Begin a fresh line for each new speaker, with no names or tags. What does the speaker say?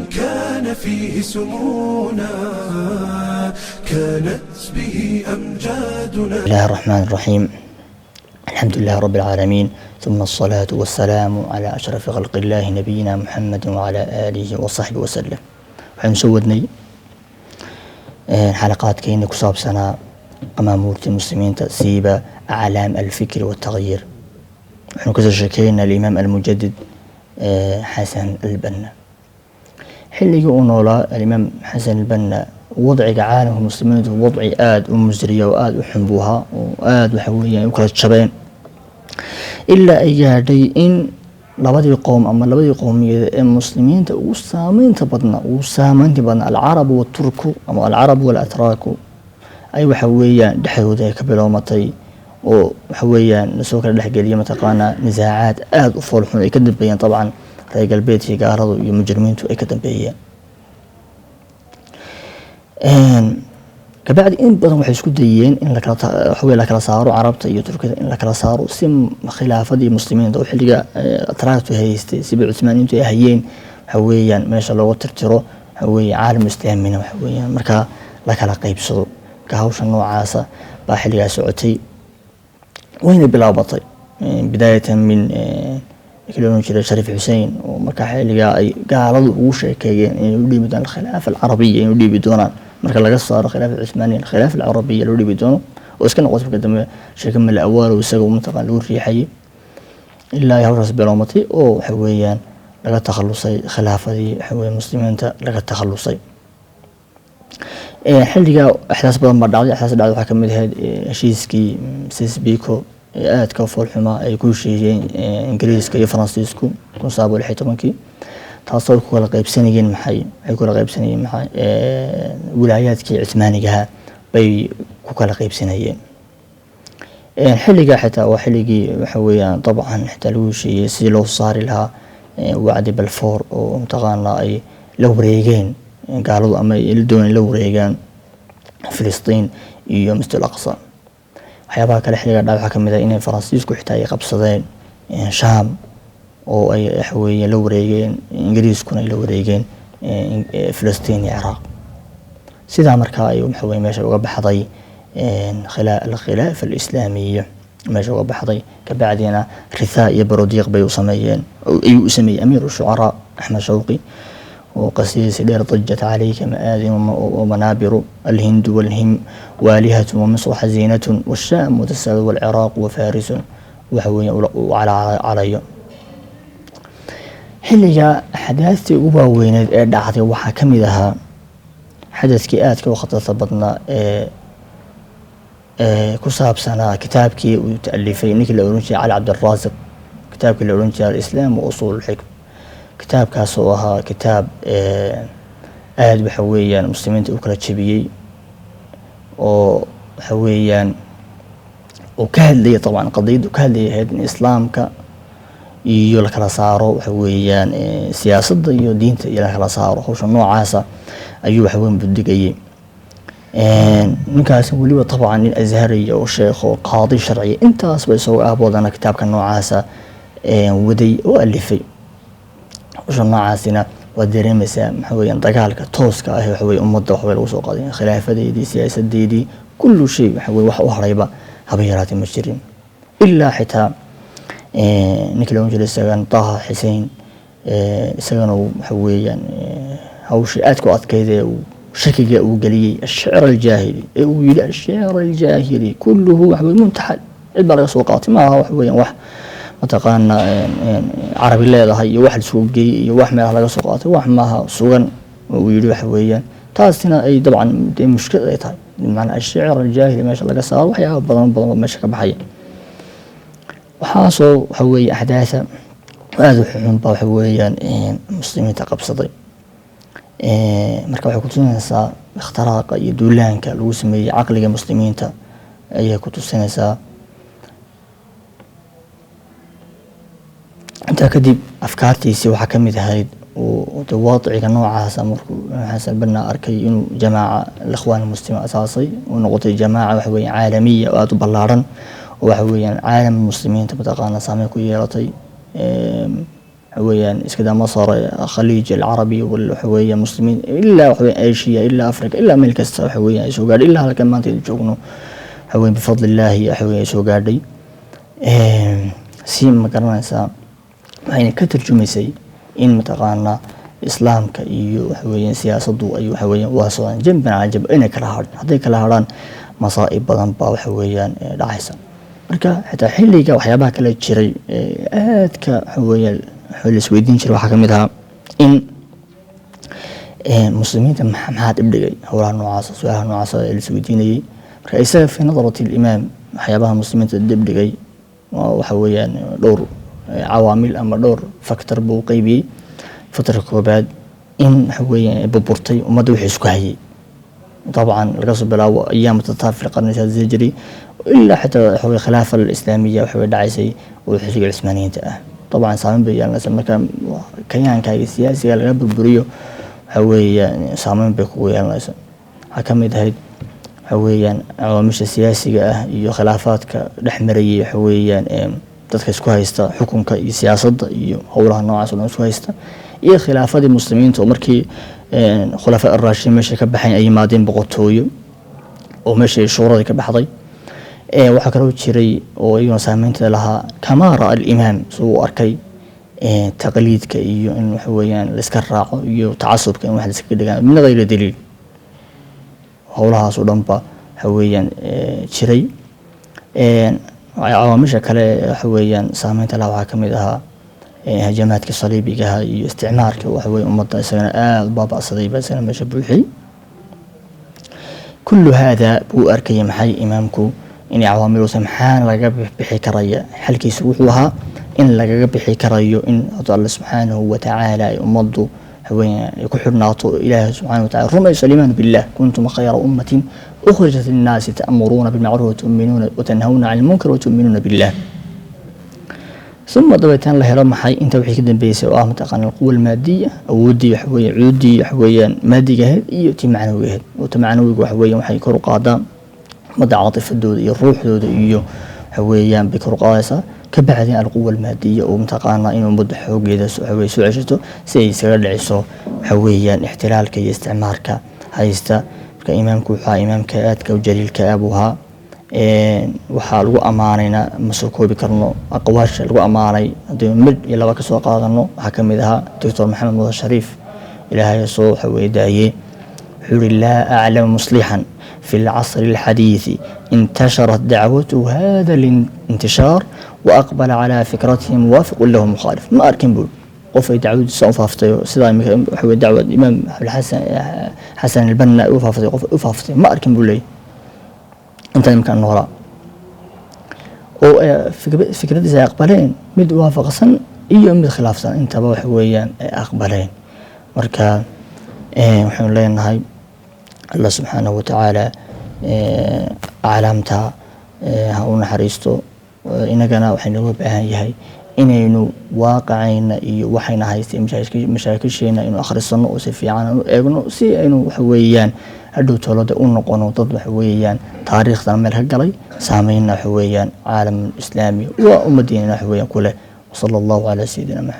كان فيه سمونا كانت به أمجادنا.
بسم الله الرحمن الرحيم. الحمد لله رب العالمين، ثم الصلاة والسلام على أشرف خلق الله نبينا محمد وعلى آله وصحبه وسلم. waxaynu soo wadnay xalaqaadkeena ku saabsanaa qamaamuurta muslimiinta siiba aclaam alfikri والتغيير. waxaynu kasoo sheekeynaa alimaam almujadid xasan albanna. xilligii uu noolaa alimaam xasan albanna wadciga caalamka muslimiintu wadci aada u musriya oo aada u xun buu ahaa oo aada waxa weeyaan u kala jabeen ilaa ay gaadhay in labadii qoom ama labadii qowmiyeed ee muslimiinta ugu saameynta badnaa alcarab waturku ama alcarab walatraaku ay waxa weeyaan dhexdooda ay ka bilowmatay oo waxa weeyaan lasoo kala dhexgeliyay mataqaanaa nisaacaad aada u foolxun ay ka dambeeyeen dabcan reer galbeedkii gaaradu iyo mujrimiintu ay ka dambeeyeen. kabacdi in badan waxay isku dayeen in la kala saaro carabta iyo turkida in la kala saaro si khilaafadii muslimiinta oo xilliga atraaktu haystay siba cusmaaniintu ay hayeen waxa weeyaan meesha looga tirtiro waxa weeye caalam islaamina waxa weeyaan markaa la kala qaybsado. marka hawsha noocaasa baa xilligaa socotay wayna bilaabatay bidaayatan min كلون جرى شريف حسين ومركا حيلقا أي قالوا وشيكين يولي بدون الخلافة العربية يولي بدون مركا لقى صار الخلافة العثمانية الخلافة العربية يولي بدونه واسكن قصب قدم شيء من الأول وسقوا منطقة الوري حي إلا يهرس برامتي أو حويا لقى تخلصي خلافة دي حوي المسلمين لقى تخلصي حيلقا أحداث بدن بعد أحداث بعد حكم هاد شيسكي سيس بيكو aad ka foolxuma ay ku sheegeen ingiriiska iyo faransiisku kun saabo lixii tobankii taasoo ku kala qaybsanayeen wilaayaadkii Cuthmaaniga bay ku kala qaybsanayeen. xilliga xitaa waa xilligii waxa weeyaan dabcan xitaa lagu sheegay si loo saari lahaa wacdi balfour oo mutaqaana ay la wareegeen gaaladu ama ay doonayeen la wareegaan Filistiin iyo Masjid al-Aqsa. waxyaabaha kale xilliga dhaawaca ka mid ah inay faransiisku xitaa ay qabsadeen shaam oo ay waxa weeye la wareegeen ingiriiskuna ay la wareegeen Filistiin iyo Ciraaq. sidaa markaa ay waxa weeye meesha uga baxday الخلافة الإسلامية meesha uga baxday kabacdina rithaa iyo barodiiq bay u sameeyeen ayuu u sameeyey أمير الشعراء أحمد شوقي وقصيدة دير ضجت عليك مآذن ومنابر الهند والهم والهة ومصر حزينة والشام متساد والعراق وفارس وحوي وعلى علي. حلجا حداثتي وباوين دعتي وحكمدها حدث كيات وخطط بطنا كساب سنة كتابك وتألفي نكل أورنجي على عبد الرازق كتابك الأورنجي الإسلام وأصول الحكم. كتاب كاسو أها كتاب آد بحويا المسلمين تأكل تشبيي وحويا وكهل لي طبعا قضية وكهل لي هاد الإسلام كا يقول لك صاروا حويا سياسة ضيو دين يلا كلا صاروا خوش النوع عاسى أيوه حويا بدقية نكاس ولي طبعا الأزهري والشيخ وقاضي شرعي أنت أصبح سوى أبوض أنا كتاب كالنوع عاسى ودي وألفي وش النوعاسنا ودريمسا حويا دقالك توسكا هي حوي أمضة حوي الوسوق هذه خلافة دي سياسة دي كل شيء حوي وحريبة هبيرات المشترين إلا حتى نكلون جلس سجن طه حسين سجنوا حويا أو شيء أتكذا وشكل وقلي الشعر الجاهلي ويلا الشعر الجاهلي كله حوي منتحل البرق سوقات ما هو حويا mataqaana carabi leedahay iyo wax suuqay iyo wax meel laga soo qaatay wax maaha suugan oo yiri wax weeyaan taasina ay dabcan mushkil ay tahay macna ash'ar al-jahili meesha laga saaro waxyaabo badan meesha ka baxay waxa soo waxa weeye ahdaasa aad u xun baa waxa weeyaan muslimiinta qabsaday marka waxay ku tusinaysaa ikhtiraaq iyo duulaanka lagu sameeyay aqliga muslimiinta ayay ku tusinaysaa. أنت كدي أفكارتي waxaa ka mid ahayd ووضعك نوعها مركو حسن بنا أركي إنه جماعة الإخوان المسلمين أساسي ونقطة جماعة وحوي عالمية وأتو بلارن وحوي عالم المسلمين تبتقانا سامي كويرتي حويان إسكدا مصر خليج العربي والحوية مسلمين إلا حويان إيشيا إلا أفريقيا إلا أمريكا حويان سوقار إلا هذا كمان تجوجنو حويان بفضل الله حويان سوقار دي سيم مقرنا إنسان يعني كتر جميسي إن متقانا إسلام كأيو حويان سياسة ضو أيو حويان واسوان جنبنا عجب إنك كلاهران هذيك كلاهران مصائب بدن باو حويان راحسا marka xitaa xilliga waxyaabaha kala jiray aadka xawayal xul isweydiin jiray waxa kamid ah in muslimiinta maxaad ibdigay howlaha noocaas su'aalaha noocaas ee la isweydiinayay marka isaga fi nadarati al-imaam waxyaabaha muslimiinta dibdigay waxa weeyaan dhowr cawaamil ama dhowr factor buu qaybiyay fatar koobaad in xawayaan burburtay ummadda wixii isku hayay طبعا لقص بلا أيام تطاف في القرن الهجري إلا حتى حول الخلافة الإسلامية وحول الدعيسي والحجة العثمانية طبعا صامن بيان لسه كان كيان كاي سياسي على قبل بريو حوي صامن بقوي لسه حكم هيد حويا عوامش السياسية iyo khilaafaadka dhexmarayay xawiyaan dadka isku haysta xukunka iyo siyaasadda iyo howlaha noocaas oo isku haysta iyo khilaafadii muslimiinta oo markii khulafaa ar-raashidin meesha ka baxay ay yimaadeen boqortooyo oo meesha shuurada ka baxday waxa kale oo jiray oo iyana saameynta lahaa kamaara al-imaam soo arkay taqliidka iyo in wax weeyaan la iska raaco iyo tacasubka in wax la iska dhigaan min غير daliil howlahaas oo dhanba حويان شري عوامش كله حويان سامين تلا وحكمتها هجمات كصليبية استعمار كوحوي أمضى سنة بابا صليبة سنة مش بوحي كل هذا بو أركي محي إمامكو إن عوامل سمحان لقى بحي كرية حلكي سوحوها إن لقى بحي كرية إن الله سبحانه وتعالى أمضو حوين يكون حرناطو إله سبحانه وتعالى رمي سليمان بالله كنتم خير أمة أخرجت للناس تأمرون بالمعروف وتنهون عن المنكر وتؤمنون بالله ثم ضبطان الله رب حي انت وحي كده بيسي متقن القوة المادية أو ودي حويا عودي حويا مادي جهد يؤتي معنوي جهد وتمعنوي حويا وحي كرو قادام مدى عاطف الدود الروح دود إيو حويا بكرو قاسة كبعدين القوة المادية ومتقانا إنه مد حوق إذا حوي سوعشته سيسير العصو حويا احتلال كي استعمار كا هايستا كإمامك وحا إمامك آتك وجليل كأبوها waxaa lagu amaanayna masoo koobi karno aqwaasha lagu amaanay hadii mid iyo laba ka soo qaadano waxa kamid aha Dr. Maxamed Mudan Shariif ilaahay soo xaweedaayay xuri la a'lam muslihan في العصر الحديث انتشرت دعوته هذا الانتشار وأقبل على فكرته موافق له مخالف ما أركن بول قف دعوة صوفافتي سيدا حوي دعوة الإمام حسن البنا وفافتي ما أركن بول لي انت يمكن وراء وفكرة زي أقبلين مد وافق سن إيو مد خلاف سن انت بوح ويان أقبلين مركا وحين لين هاي الله سبحانه وتعالى أعلامتها هون حريستو إننا وحين لو بهاي إنه واقعين وحين هايستي مشاكل شينا إنه آخر السنة وسفي عنا إنه سي إنه حويان هدو تولد ونقون ضد حويان تاريخ ذا هالقلي سامينا حويان عالم الإسلامي وأمدينا حويان كله وصلى الله على سيدنا محمد.